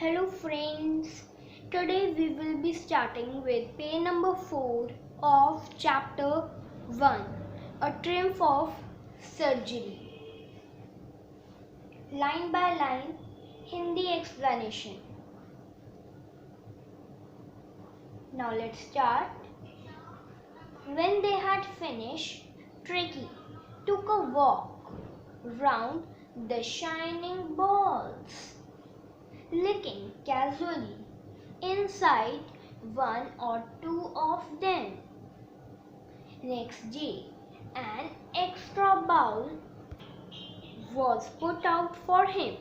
Hello friends, today we will be starting with page number 4 of chapter 1, A Triumph of Surgery. Line by line, Hindi explanation. Now let's start. When they had finished, Tricky took a walk round the shining balls, licking casually inside one or two of them. Next day, an extra bowl was put out for him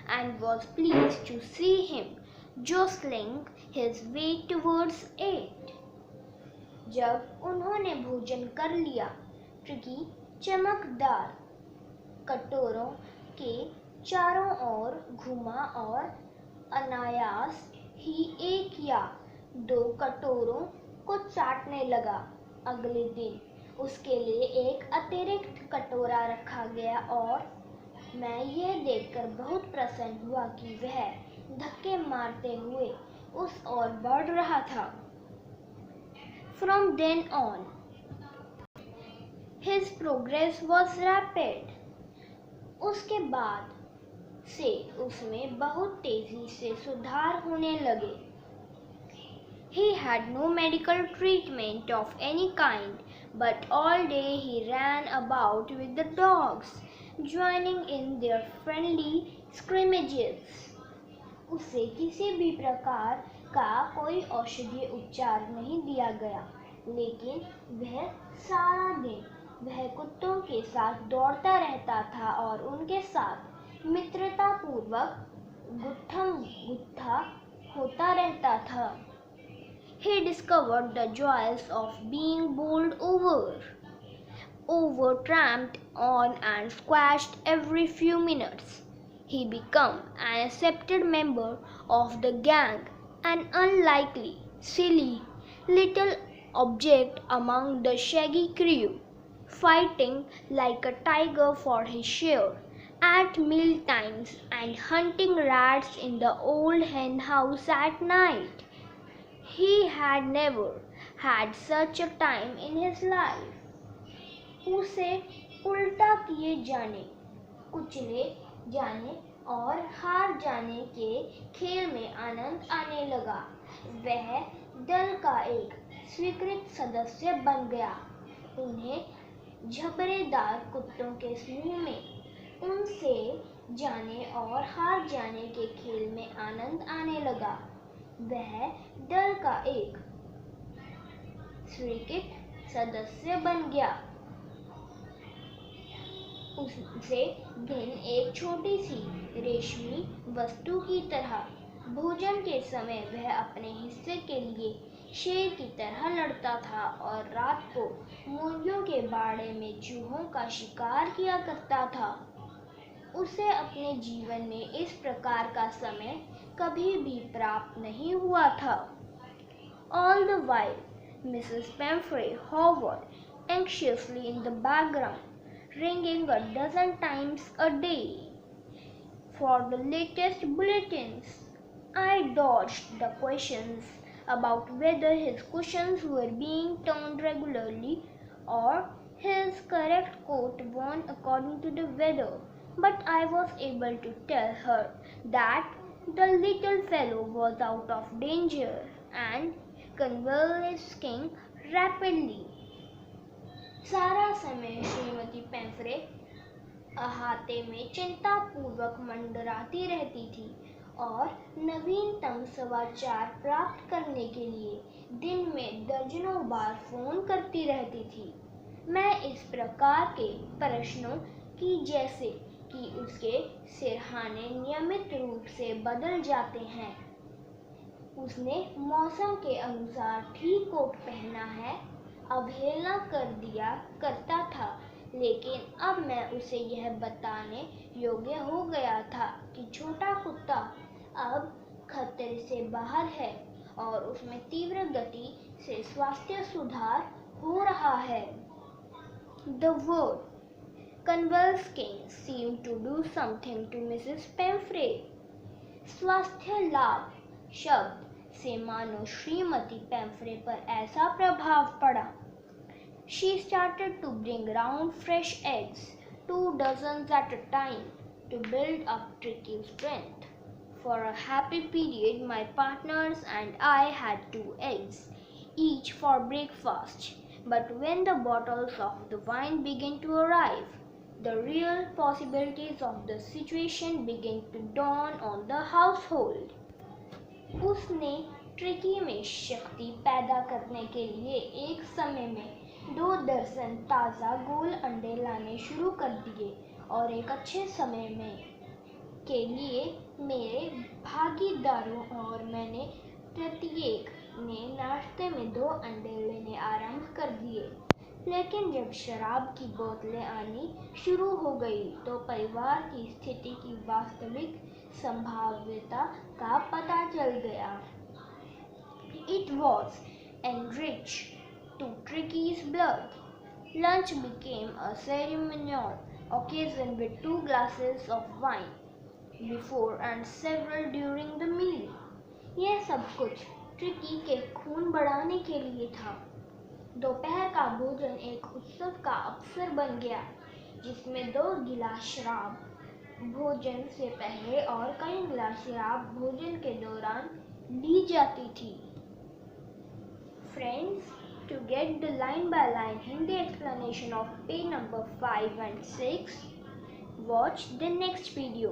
and was pleased to see him jostling his way towards it. जब उन्होंने भोजन कर लिया, tricky चमकदार कटोरों के चारों ओर घुमा और अनायास ही एक या दो कटोरों को चाटने लगा। अगले दिन उसके लिए एक अतिरिक्त कटोरा रखा गया और मैं यह देखकर बहुत प्रसन्न हुआ कि वह धक्के मारते हुए उस ओर बढ़ रहा था। From then on, his progress was rapid. उसके बाद से उसमें बहुत तेजी से सुधार होने लगे। He had no medical treatment of any kind, but all day he ran about with the dogs, joining in their friendly scrimmages. उसे किसी भी प्रकार का कोई औषधीय उपचार नहीं दिया गया, लेकिन वह सारा दिन वह कुत्तों के साथ दौड़ता रहता था और उनके साथ मित्रतापूर्वक गुत्था होता रहता था। He discovered the joys of being bowled over, tramped on and squashed every few minutes. He became an accepted member of the gang, an unlikely, silly little object among the shaggy crew, fighting like a tiger for his share at meal times and hunting rats in the old hen house at night. He had never had such a time in his life. उसे उल्टा किए जाने, कुचले जाने और हार जाने के खेल में आनंद आने लगा। वह दल का एक स्वीकृत सदस्य बन गया। उन्हें झबरेदार कुत्तों के समूह में उनसे जाने और हार जाने के खेल में आनंद आने लगा। वह दल का एक स्वीकृत सदस्य बन गया। उसे दिन एक छोटी सी रेशमी वस्तु की तरह। भोजन के समय वह अपने हिस्से के लिए शेर की तरह लड़ता था और रात को मुर्गियों के बाड़े में चूहों का शिकार किया करता था। उसे अपने जीवन में इस प्रकार का समय कभी भी प्राप्त नहीं हुआ था। All the while, Mrs. Pamphray hovered anxiously in the background, ringing a dozen times a day for the latest bulletins. I dodged the questions about whether his cushions were being turned regularly or his correct coat worn according to the weather, but I was able to tell her that the little fellow was out of danger and convalescing rapidly. सारा समय श्रीमती पेम्फ्रे अहाते में चिंतापूर्वक मंडराती रहती थी और नवीनतम समाचार प्राप्त करने के लिए दिन में दर्जनों बार फोन करती रहती थी। मैं इस प्रकार के प्रश्नों की जैसे कि उसके सिरहाने नियमित रूप से बदल जाते हैं, उसने मौसम के अनुसार ठीक कोट पहना है, अवहेलना कर दिया करता था, लेकिन अब मैं उसे यह बताने योग्य हो गया था कि छोटा कुत्ता अब खतरे से बाहर है और उसमें तीव्र गति से स्वास्थ्य सुधार हो रहा है। The word convalescing seemed to do something to Mrs. Pamphray. स्वास्थ्य लाभ शब्द से मानो श्रीमती पेम्फ्रे पर ऐसा प्रभाव पड़ा। She started to bring round fresh eggs, 2 dozens at a time, to build up Tricky's strength. For a happy period, my partners and I had 2 eggs, each for breakfast. But when the bottles of the wine began to arrive, the real possibilities of the situation began to dawn on the household. उसने tricky में शक्ति पैदा करने के लिए एक समय में 2 दर्जन ताज़ा गोल अंडे लाने शुरू कर दिए और एक अच्छे समय में के लिए मेरे भागीदारों और मैंने प्रत्येक ने नाश्ते में 2 अंडे लेने आरंभ कर दिए। लेकिन जब शराब की बोतलें आनी शुरू हो गई तो परिवार की स्थिति की वास्तविक संभाव्यता का पता चल गया। It was enriched to Tricky's blood. Lunch became a ceremonial occasion with 2 glasses of wine before and several during the meal. यह सब कुछ ट्रिकी के खून बढ़ाने के लिए था। दोपहर का भोजन एक उत्सव का अवसर बन गया, जिसमें 2 गिलास शराब भोजन से पहले और कई गिलास शराब भोजन के दौरान ली जाती थी। Friends, to get the line-by-line Hindi explanation of page number 5 and 6, watch the next video.